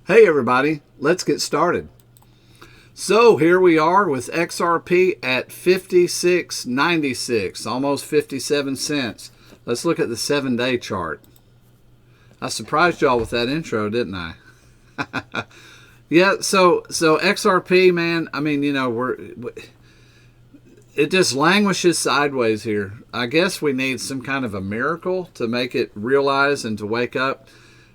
Hey everybody, let's get started. So here we are with XRP at 56.96, almost 57 cents. Let's look at the 7-day chart. I surprised y'all with that intro, didn't I? Yeah, so XRP, man, I mean, you know, it just languishes sideways here. I guess we need some kind of a miracle to make it realize and to wake up.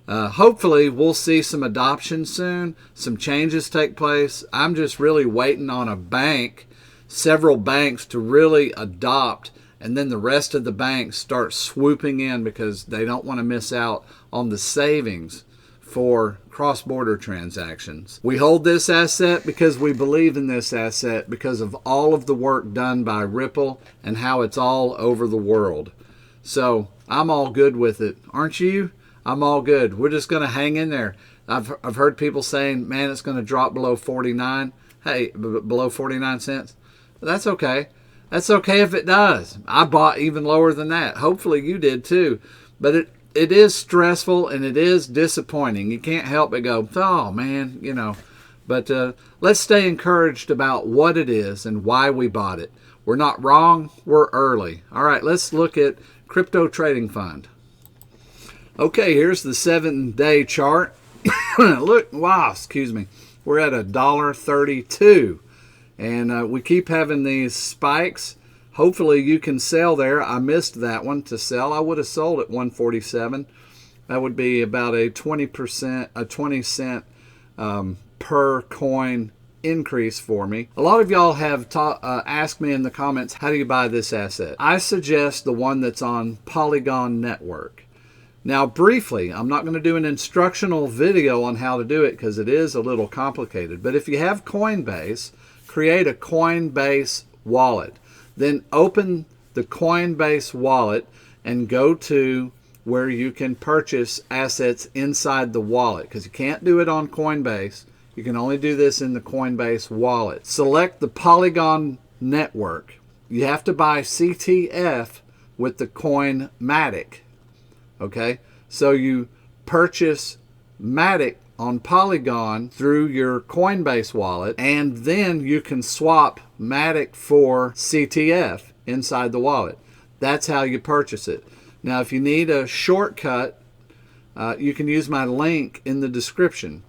Hopefully we'll see some adoption soon, some changes take place. I'm just really waiting on several banks to really adopt, and then the rest of the banks start swooping in because they don't want to miss out on the savings for cross-border transactions. We hold this asset because we believe in this asset because of all of the work done by Ripple and how it's all over the world. So I'm all good with it, aren't you? I'm all good. We're just going to hang in there. I've heard people saying, man, it's going to drop below 49. Hey, below 49 cents. That's okay. That's okay if it does. I bought even lower than that. Hopefully you did too. But it is stressful and it is disappointing. You can't help but go, oh man, you know. But let's stay encouraged about what it is and why we bought it. We're not wrong. We're early. All right, let's look at Crypto Trading Fund. Okay, here's the 7-day chart. Look, wow, excuse me. We're at $1.32. And we keep having these spikes. Hopefully you can sell there. I missed that one to sell. I would have sold at 147. That would be about a 20 cent per coin increase for me. A lot of y'all have asked me in the comments, how do you buy this asset? I suggest the one that's on Polygon Network. Now briefly, I'm not going to do an instructional video on how to do it because it is a little complicated. But if you have Coinbase, create a Coinbase wallet. Then open the Coinbase wallet and go to where you can purchase assets inside the wallet, because you can't do it on Coinbase. You can only do this in the Coinbase wallet. Select the Polygon Network. You have to buy CTF with the coin Matic. Okay, so you purchase Matic on Polygon through your Coinbase wallet, and then you can swap Matic for CTF inside the wallet. That's how you purchase it. Now, if you need a shortcut, you can use my link in the description.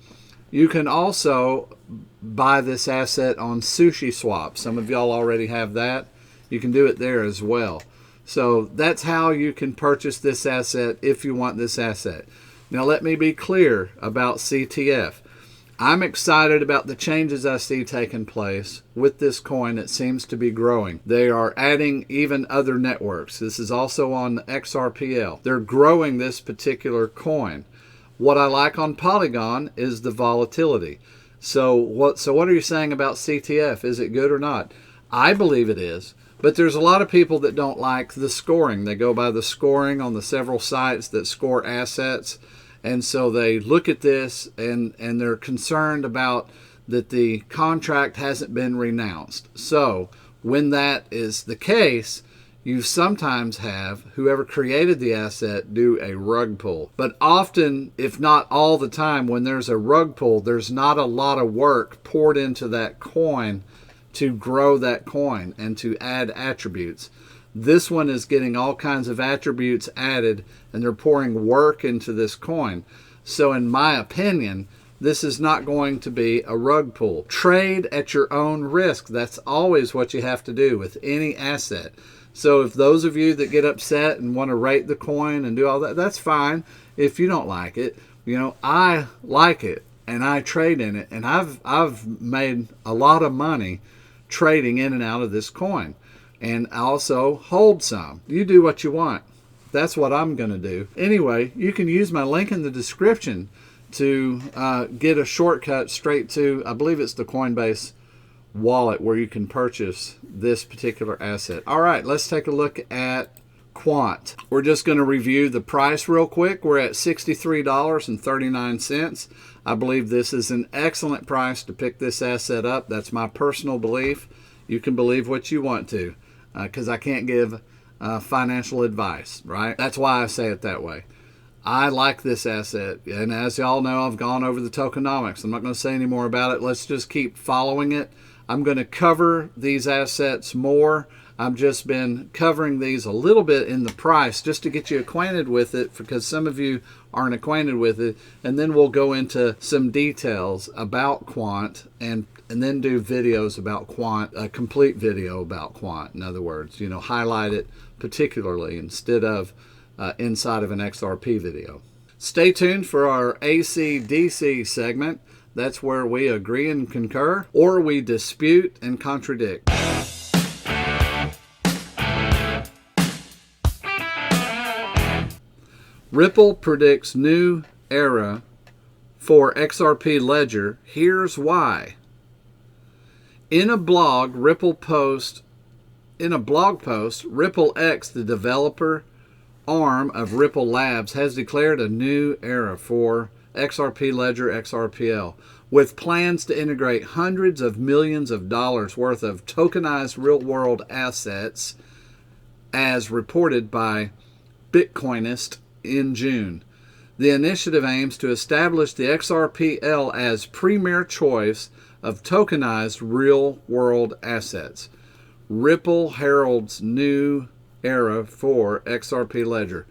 You can also buy this asset on SushiSwap. Some of y'all already have that. You can do it there as well. So that's how you can purchase this asset if you want this asset. Now let me be clear about CTF. I'm excited about the changes I see taking place with this coin. It seems to be growing. They are adding even other networks. This is also on XRPL. They're growing this particular coin. What I like on Polygon is the volatility. So what are you saying about CTF? Is it good or not? I believe it is. But there's a lot of people that don't like the scoring. They go by the scoring on the several sites that score assets. And so they look at this and they're concerned about that the contract hasn't been renounced. So when that is the case, you sometimes have whoever created the asset do a rug pull. But often, if not all the time, when there's a rug pull, there's not a lot of work poured into that coin to grow that coin and to add attributes. This one is getting all kinds of attributes added, and they're pouring work into this coin. So in my opinion, this is not going to be a rug pull. Trade at your own risk. That's always what you have to do with any asset. So if those of you that get upset and want to rate the coin and do all that, that's fine. If you don't like it, you know, I like it and I trade in it, and I've made a lot of money trading in and out of this coin, and I also hold some. You do what you want. That's what I'm going to do. Anyway, you can use my link in the description to get a shortcut straight to, I believe it's the Coinbase wallet where you can purchase this particular asset. All right, let's take a look at Quant. We're just going to review the price real quick. We're at $63.39. I believe this is an excellent price to pick this asset up. That's my personal belief. You can believe what you want to, because I can't give financial advice, right? That's why I say it that way. I like this asset, and as y'all know, I've gone over the tokenomics. I'm not going to say any more about it. Let's just keep following it. I'm going to cover these assets more. I've just been covering these a little bit in the price just to get you acquainted with it, because some of you aren't acquainted with it, and then we'll go into some details about quant and then do videos about quant, a complete video about quant. In other words, highlight it particularly instead of inside of an XRP video. Stay tuned for our ACDC segment. That's where we agree and concur, or we dispute and contradict. Ripple predicts new era for XRP ledger. Here's why. In a blog post, Ripple X, the developer arm of Ripple Labs, has declared a new era for XRP ledger XRPL, with plans to integrate hundreds of millions of dollars worth of tokenized real-world assets, as reported by Bitcoinist in June. The initiative aims to establish the XRPL as premier choice of tokenized real-world assets. Ripple heralds new era for XRP ledger.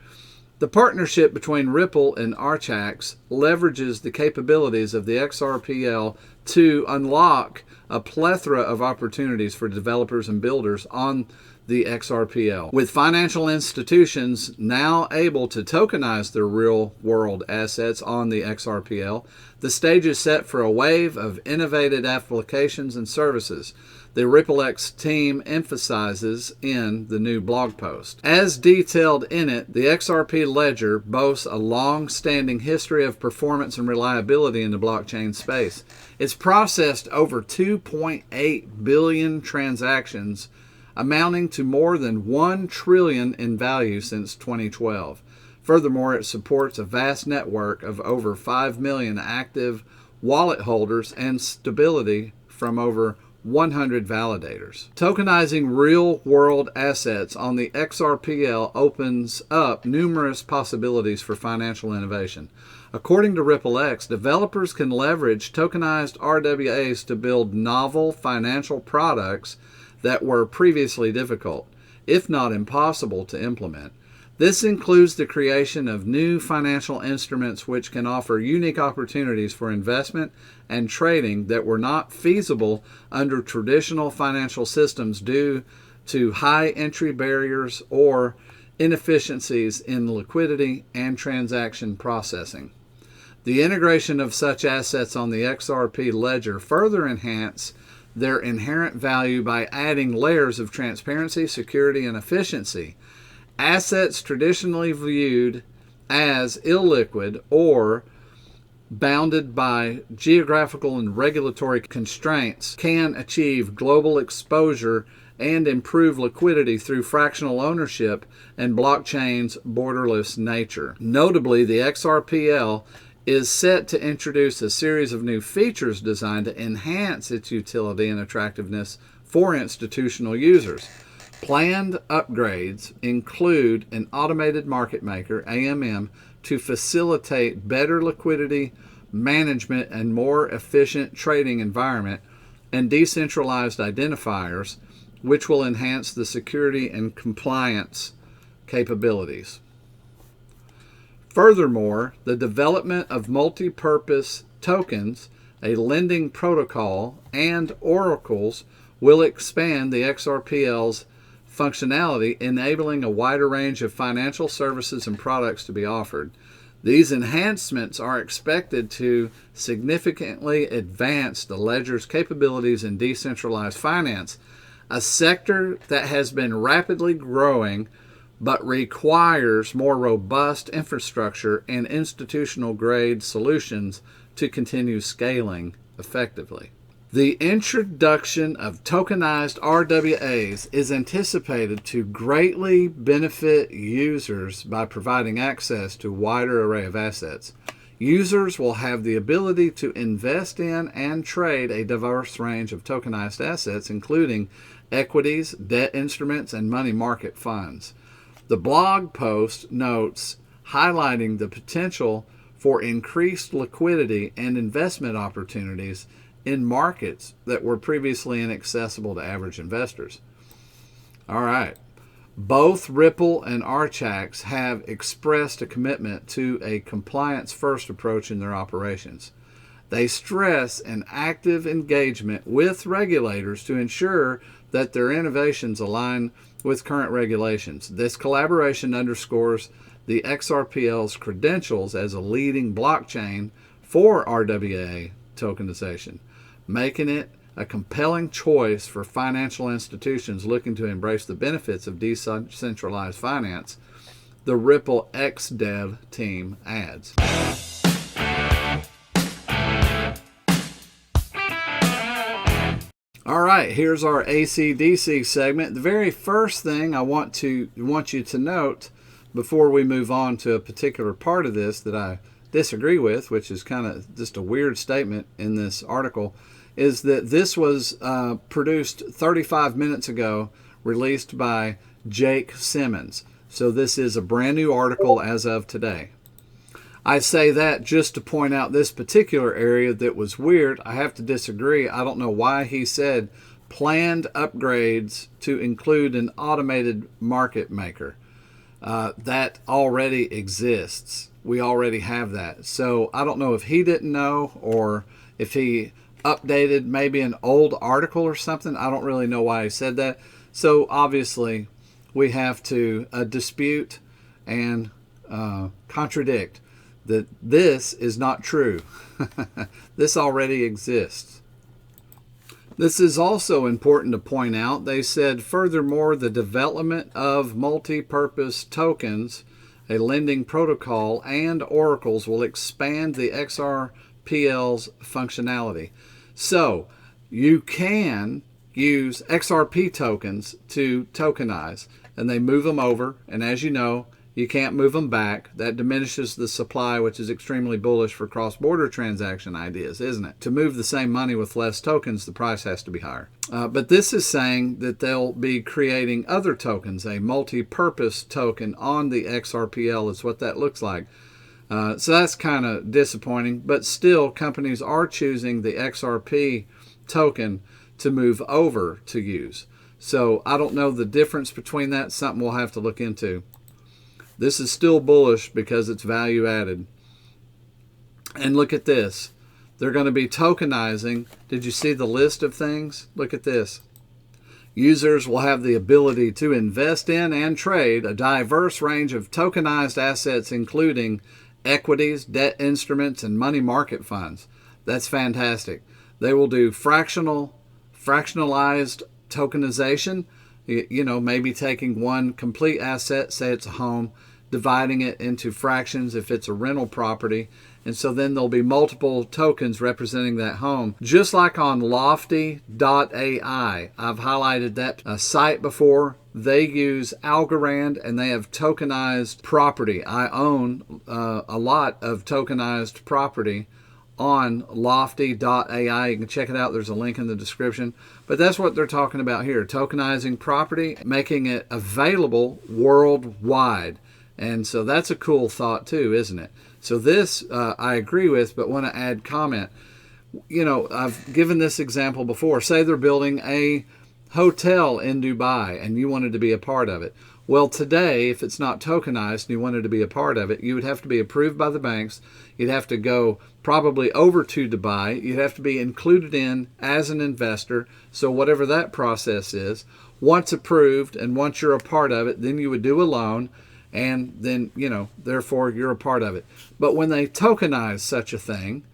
The partnership between Ripple and Archax leverages the capabilities of the XRPL to unlock a plethora of opportunities for developers and builders on the XRPL. With financial institutions now able to tokenize their real-world assets on the XRPL, the stage is set for a wave of innovative applications and services. The RippleX team emphasizes in the new blog post. As detailed in it, the XRP ledger boasts a long-standing history of performance and reliability in the blockchain space. It's processed over 2.8 billion transactions, amounting to more than $1 trillion in value since 2012. Furthermore, it supports a vast network of over 5 million active wallet holders and stability from over 100 validators. Tokenizing real-world assets on the XRPL opens up numerous possibilities for financial innovation. According to RippleX, developers can leverage tokenized RWAs to build novel financial products that were previously difficult, if not impossible, to implement. This includes the creation of new financial instruments which can offer unique opportunities for investment and trading that were not feasible under traditional financial systems due to high entry barriers or inefficiencies in liquidity and transaction processing. The integration of such assets on the XRP ledger further enhance their inherent value by adding layers of transparency, security, and efficiency. Assets traditionally viewed as illiquid or bounded by geographical and regulatory constraints can achieve global exposure and improve liquidity through fractional ownership and blockchain's borderless nature. Notably, the XRPL is set to introduce a series of new features designed to enhance its utility and attractiveness for institutional users. Planned upgrades include an automated market maker, AMM, to facilitate better liquidity management and more efficient trading environment, and decentralized identifiers, which will enhance the security and compliance capabilities. Furthermore, the development of multi-purpose tokens, a lending protocol, and oracles will expand the XRPL's functionality, enabling a wider range of financial services and products to be offered. These enhancements are expected to significantly advance the ledger's capabilities in decentralized finance, a sector that has been rapidly growing but requires more robust infrastructure and institutional-grade solutions to continue scaling effectively. The introduction of tokenized RWAs is anticipated to greatly benefit users by providing access to a wider array of assets. Users will have the ability to invest in and trade a diverse range of tokenized assets, including equities, debt instruments, and money market funds. The blog post notes highlighting the potential for increased liquidity and investment opportunities in markets that were previously inaccessible to average investors. All right. Both Ripple and Archax have expressed a commitment to a compliance-first approach in their operations. They stress an active engagement with regulators to ensure that their innovations align with current regulations. This collaboration underscores the XRPL's credentials as a leading blockchain for RWA tokenization, making it a compelling choice for financial institutions looking to embrace the benefits of decentralized finance, the Ripple XDev team adds. All right, here's our ACDC segment. The very first thing I want you to note before we move on to a particular part of this that I disagree with, which is kind of just a weird statement in this article, is that this was produced 35 minutes ago, released by Jake Simmons. So this is a brand new article as of today. I say that just to point out this particular area that was weird. I have to disagree. I don't know why he said planned upgrades to include an automated market maker. That already exists. We already have that. So I don't know if he didn't know or if he updated maybe an old article or something. I don't really know why he said that. So obviously we have to dispute and contradict that this is not true. This already exists. This is also important to point out. They said, furthermore, the development of multi-purpose tokens, a lending protocol, and oracles will expand the XRPL's functionality. So you can use XRP tokens to tokenize, and they move them over, and as you know, you can't move them back. That diminishes the supply, which is extremely bullish for cross-border transaction ideas, isn't it? To move the same money with less tokens, the price has to be higher. But this is saying that they'll be creating other tokens. A multi-purpose token on the XRPL is what that looks like. So that's kind of disappointing. But still, companies are choosing the XRP token to move over to use. So I don't know the difference between that. Something we'll have to look into. This is still bullish because it's value added. And look at this. They're going to be tokenizing. Did you see the list of things? Look at this. Users will have the ability to invest in and trade a diverse range of tokenized assets, including equities, debt instruments, and money market funds. That's fantastic. They will do fractionalized tokenization. You know, maybe taking one complete asset, say it's a home, dividing it into fractions if it's a rental property, and so then there'll be multiple tokens representing that home. Just like on Lofty.ai, I've highlighted that site before. They use Algorand and they have tokenized property. I own a lot of tokenized property on Lofty.ai. You can check it out. There's a link in the description. But that's what they're talking about here. Tokenizing property, making it available worldwide. And so that's a cool thought too, isn't it? So this I agree with, but want to add comment. You know, I've given this example before. Say they're building a hotel in Dubai and you wanted to be a part of it. Well, today, if it's not tokenized and you wanted to be a part of it, you would have to be approved by the banks. You'd have to go probably over to Dubai. You'd have to be included in as an investor. So whatever that process is, once approved and once you're a part of it, then you would do a loan and then, you know, therefore you're a part of it. But when they tokenize such a thing,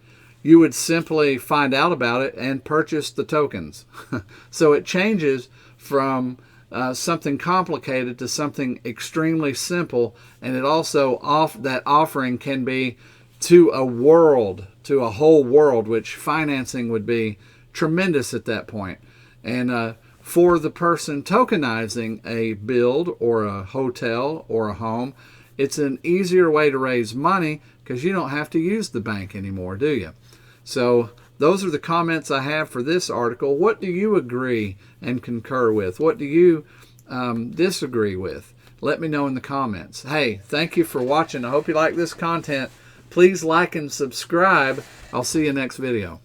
you would simply find out about it and purchase the tokens. So it changes from something complicated to something extremely simple, and it also that offering can be to a world, to a whole world, which financing would be tremendous at that point. And for the person tokenizing a build or a hotel or a home, it's an easier way to raise money because you don't have to use the bank anymore, do you? So those are the comments I have for this article. What do you agree and concur with? What do you disagree with? let me know in the comments. Hey, thank you for watching. I hope you like this content. Please like and subscribe. I'll see you next video.